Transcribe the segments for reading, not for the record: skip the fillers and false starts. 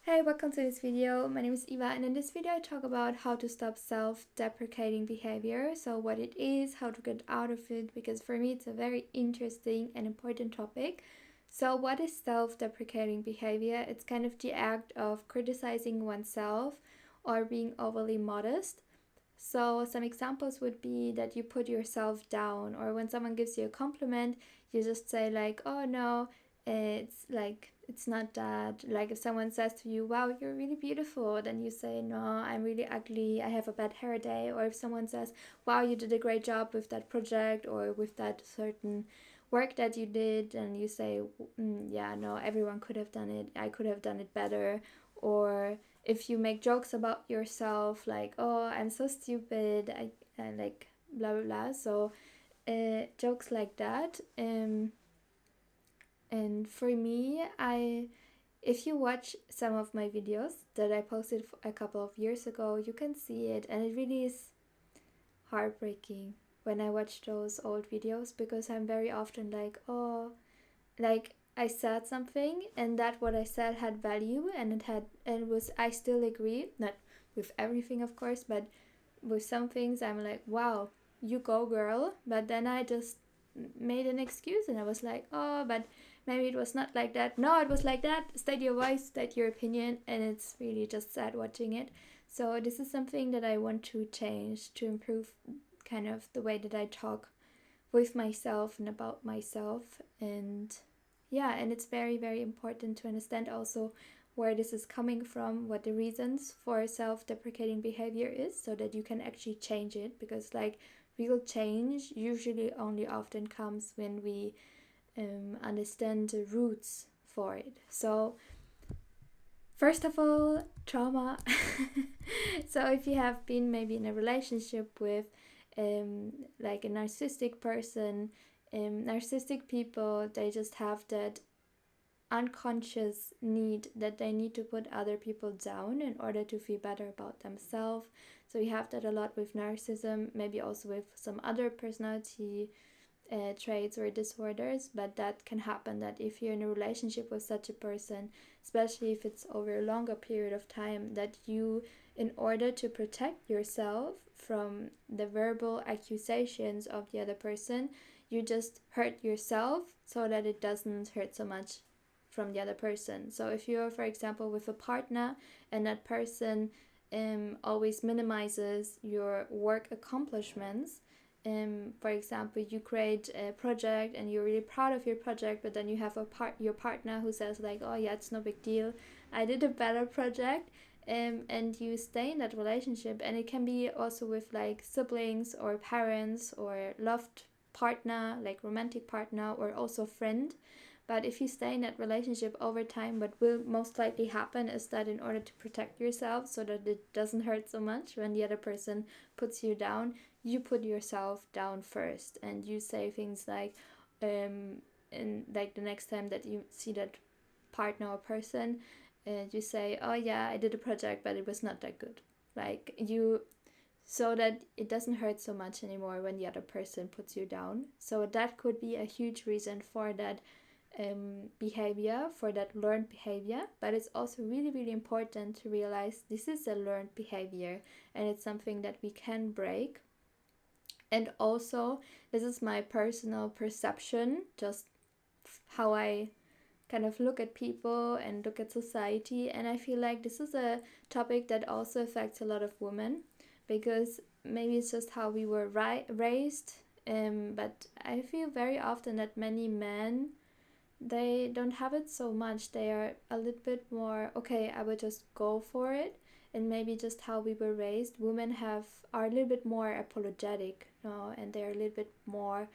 Hey, welcome to this video. My name is Eva, and in this video I talk about how to stop self-deprecating behavior. So what it is, how to get out of it, because for me it's a very interesting and important topic. So what is self-deprecating behavior? It's kind of the act of criticizing oneself or being overly modest. So some examples would be that you put yourself down, or when someone gives you a compliment, you just say like, "Oh no, it's not that." Like if someone says to you, "Wow, you're really beautiful," then you say, "No, I'm really ugly. I have a bad hair day." Or if someone says, "Wow, you did a great job with that project or with that certain work that you did," and you say, "Yeah, no, everyone could have done it. I could have done it better." Or if you make jokes about yourself, like, "Oh, I'm so stupid," I like blah blah blah. So jokes like that. And for me, if you watch some of my videos that I posted a couple of years ago, you can see it, and it really is heartbreaking when I watch those old videos, because I'm very often like, "Oh, like I said something, and that what I said had value, and it was I still agree, not with everything of course, but with some things I'm like, wow, you go girl." But then I just made an excuse, and I was like, "Oh, but maybe it was not like that." No, it was like that. State your voice, state your opinion. And it's really just sad watching it. So this is something that I want to change, to improve kind of the way that I talk with myself and about myself. And yeah, and it's very very important to understand also where this is coming from, what the reasons for self-deprecating behavior is, so that you can actually change it. Because like real change usually only often comes when we understand the roots for it. So first of all, trauma. So if you have been maybe in a relationship with like a narcissistic person, narcissistic people, they just have that unconscious need that they need to put other people down in order to feel better about themselves. So you have that a lot with narcissism, maybe also with some other personality traits or disorders. But that can happen, that if you're in a relationship with such a person, especially if it's over a longer period of time, that you, in order to protect yourself from the verbal accusations of the other person, you just hurt yourself so that it doesn't hurt so much from the other person. So if you're, for example, with a partner, and that person always minimizes your work accomplishments, for example, you create a project and you're really proud of your project, but then you have your partner who says like, "Oh yeah, it's no big deal, I did a better project," and you stay in that relationship. And it can be also with like siblings or parents or loved partner, like romantic partner, or also friend. But if you stay in that relationship over time, what will most likely happen is that in order to protect yourself so that it doesn't hurt so much when the other person puts you down, you put yourself down first, and you say things like, and like the next time that you see that partner or person, you say, "Oh yeah, I did a project, but it was not that good." Like you, so that it doesn't hurt so much anymore when the other person puts you down. So that could be a huge reason for that behavior, for that learned behavior. But it's also really really important to realize this is a learned behavior, and it's something that we can break. And also, this is my personal perception, just how I kind of look at people and look at society. And I feel like this is a topic that also affects a lot of women, because maybe it's just how we were raised. But I feel very often that many men, they don't have it so much. They are a little bit more, okay, I will just go for it. And maybe just how we were raised, women are a little bit more apologetic, you know, and they're a little bit more,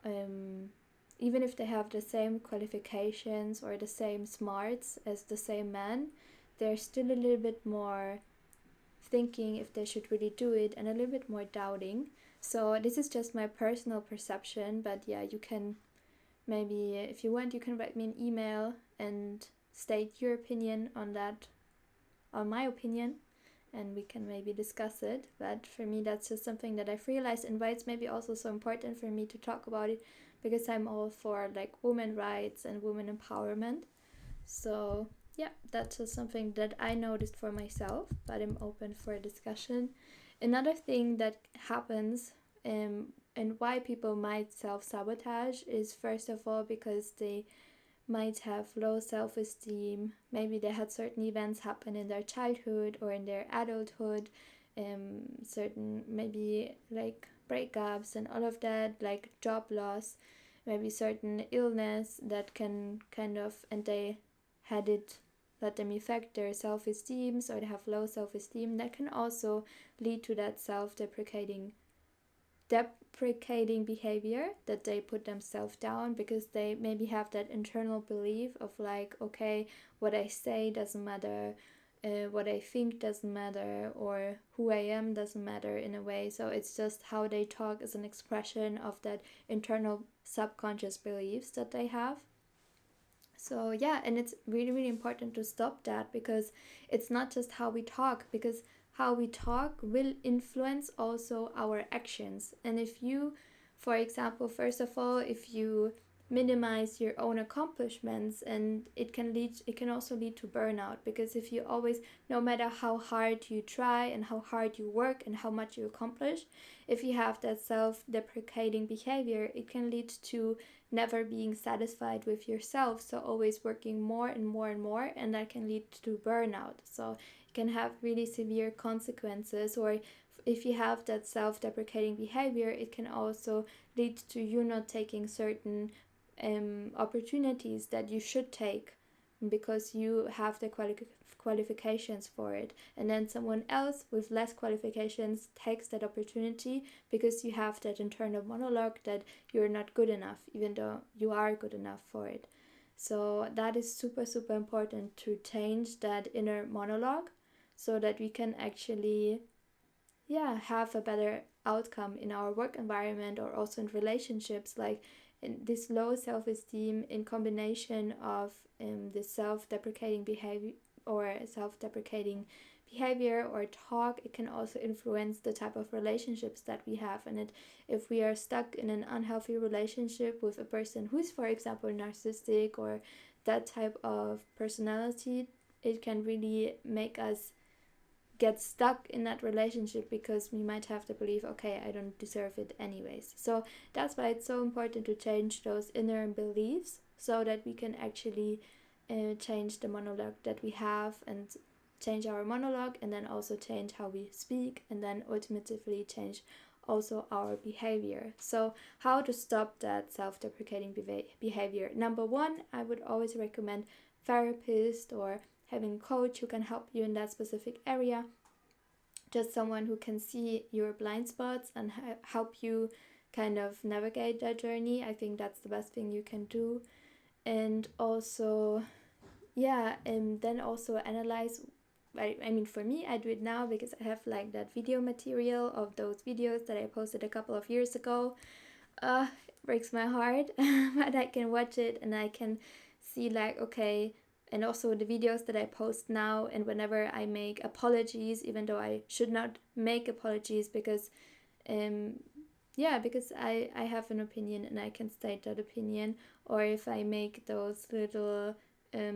even if they have the same qualifications or the same smarts as the same man, they're still a little bit more thinking if they should really do it, and a little bit more doubting. So this is just my personal perception. But yeah, you can maybe, if you want, you can write me an email and state your opinion on that, on my opinion, and we can maybe discuss it. But for me, that's just something that I've realized, and why it's maybe also so important for me to talk about it, because I'm all for like women rights and women empowerment. So yeah, that's just something that I noticed for myself, but I'm open for a discussion. Another thing that happens, and why people might self sabotage is, first of all, because they might have low self esteem. Maybe they had certain events happen in their childhood or in their adulthood, certain maybe like breakups and all of that, like job loss, maybe certain illness that can kind of, and they had it, let them affect their self esteem, so they have low self esteem. That can also lead to that self deprecating behavior, that they put themselves down because they maybe have that internal belief of like, okay, what I say doesn't matter, what I think doesn't matter, or who I am doesn't matter in a way. So it's just how they talk as an expression of that internal subconscious beliefs that they have. So yeah, and it's really, really important to stop that, because it's not just how we talk, because how we talk will influence also our actions. And if you, for example, first of all, if you minimize your own accomplishments, and it can also lead to burnout, because if you always, no matter how hard you try and how hard you work and how much you accomplish, if you have that self-deprecating behavior, it can lead to never being satisfied with yourself, so always working more and more and more, and that can lead to burnout. So it can have really severe consequences. Or if you have that self-deprecating behavior, it can also lead to you not taking certain opportunities that you should take because you have the qualifications for it, and then someone else with less qualifications takes that opportunity because you have that internal monologue that you're not good enough, even though you are good enough for it. So that is super, super important to change that inner monologue, so that we can actually, yeah, have a better outcome in our work environment or also in relationships. Like in this low self-esteem in combination of this self-deprecating behavior or self-deprecating behavior or talk, it can also influence the type of relationships that we have. And if we are stuck in an unhealthy relationship with a person who's, for example, narcissistic or that type of personality, it can really make us get stuck in that relationship, because we might have the belief, okay, I don't deserve it anyways. So that's why it's so important to change those inner beliefs, so that we can actually change the monologue that we have, and change our monologue, and then also change how we speak, and then ultimately change also our behavior. So how to stop that self-deprecating behavior? Number one, I would always recommend therapist or having a coach who can help you in that specific area, just someone who can see your blind spots and help you kind of navigate that journey. I think that's the best thing you can do. And also, yeah, and then also analyze. I mean, for me, I do it now because I have like that video material of those videos that I posted a couple of years ago. It breaks my heart, but I can watch it and I can see like, okay, and also the videos that I post now, and whenever I make apologies, even though I should not make apologies, because um yeah, because I have an opinion and I can state that opinion. Or if I make those little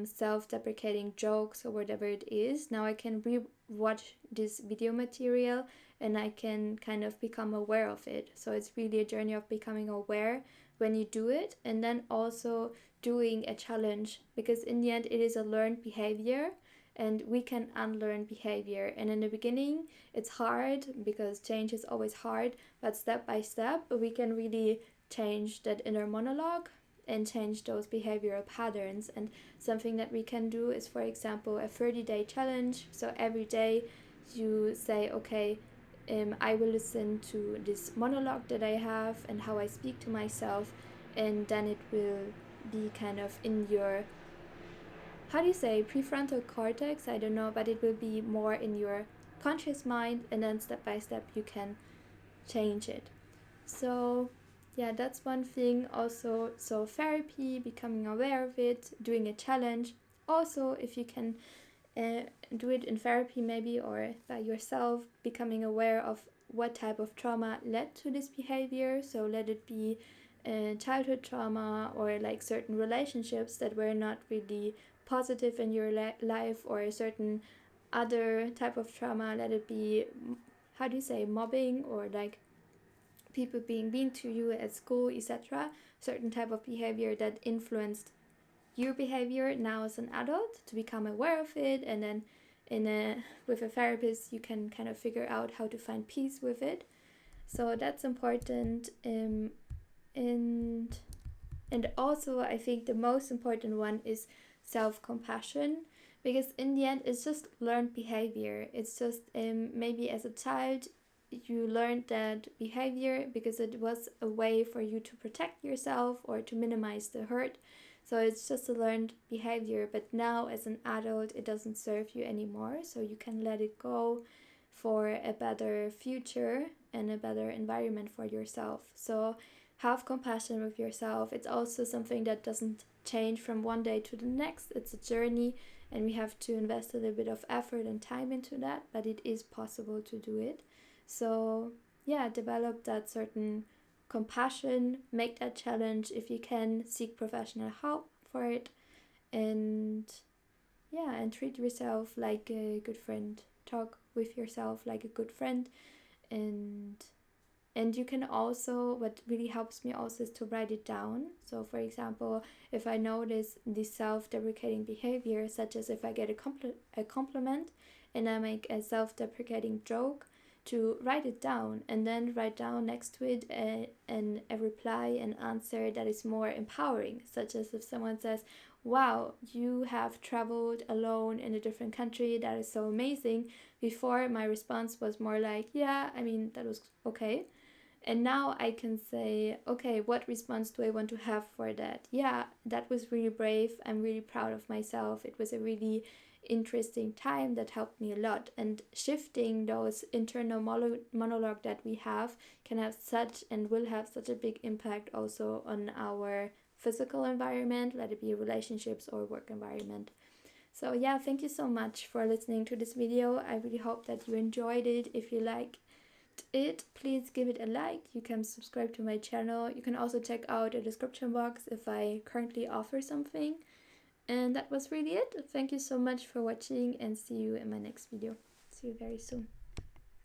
self-deprecating jokes or whatever it is, now I can re-watch this video material and I can kind of become aware of it. So it's really a journey of becoming aware when you do it, and then also doing a challenge, because in the end it is a learned behavior and we can unlearn behavior. And in the beginning it's hard, because change is always hard, but step by step we can really change that inner monologue and change those behavioral patterns. And something that we can do is, for example, a 30-day challenge. So every day you say, okay, I will listen to this monologue that I have and how I speak to myself, and then it will be kind of in your, how do you say, prefrontal cortex, I don't know, but it will be more in your conscious mind, and then step by step you can change it. So yeah, that's one thing. Also, so therapy, becoming aware of it, doing a challenge. Also, if you can do it in therapy maybe or by yourself, becoming aware of what type of trauma led to this behavior. So let it be childhood trauma or like certain relationships that were not really positive in your life, or a certain other type of trauma, let it be, how do you say, mobbing, or like people being mean to you at school, etc. Certain type of behavior that influenced your behavior now as an adult, to become aware of it, and then with a therapist you can kind of figure out how to find peace with it. So that's important. And also I think the most important one is self-compassion, because in the end it's just learned behavior. It's just maybe as a child you learned that behavior because it was a way for you to protect yourself or to minimize the hurt. So it's just a learned behavior, but now as an adult it doesn't serve you anymore, so you can let it go for a better future and a better environment for yourself. So have compassion with yourself. It's also something that doesn't change from one day to the next. It's a journey, and we have to invest a little bit of effort and time into that, but it is possible to do it. So yeah, develop that certain compassion, make that challenge. If you can, seek professional help for it, and yeah, and treat yourself like a good friend. Talk with yourself like a good friend. And you can also, what really helps me also is to write it down. So for example, if I notice this self-deprecating behavior, such as if I get a compliment and I make a self-deprecating joke, to write it down, and then write down next to it a reply, an answer that is more empowering, such as if someone says, wow, you have traveled alone in a different country, that is so amazing. Before, my response was more like, yeah, I mean, that was okay. And now I can say, okay, what response do I want to have for that? Yeah, that was really brave. I'm really proud of myself. It was a really interesting time that helped me a lot. And shifting those internal monologue that we have can have such and will have such a big impact also on our physical environment, let it be relationships or work environment. So yeah, thank you so much for listening to this video. I really hope that you enjoyed it. If you like it, please give it a like. You can subscribe to my channel. You can also check out the description box if I currently offer something. And that was really it. Thank you so much for watching, and see you in my next video. See you very soon.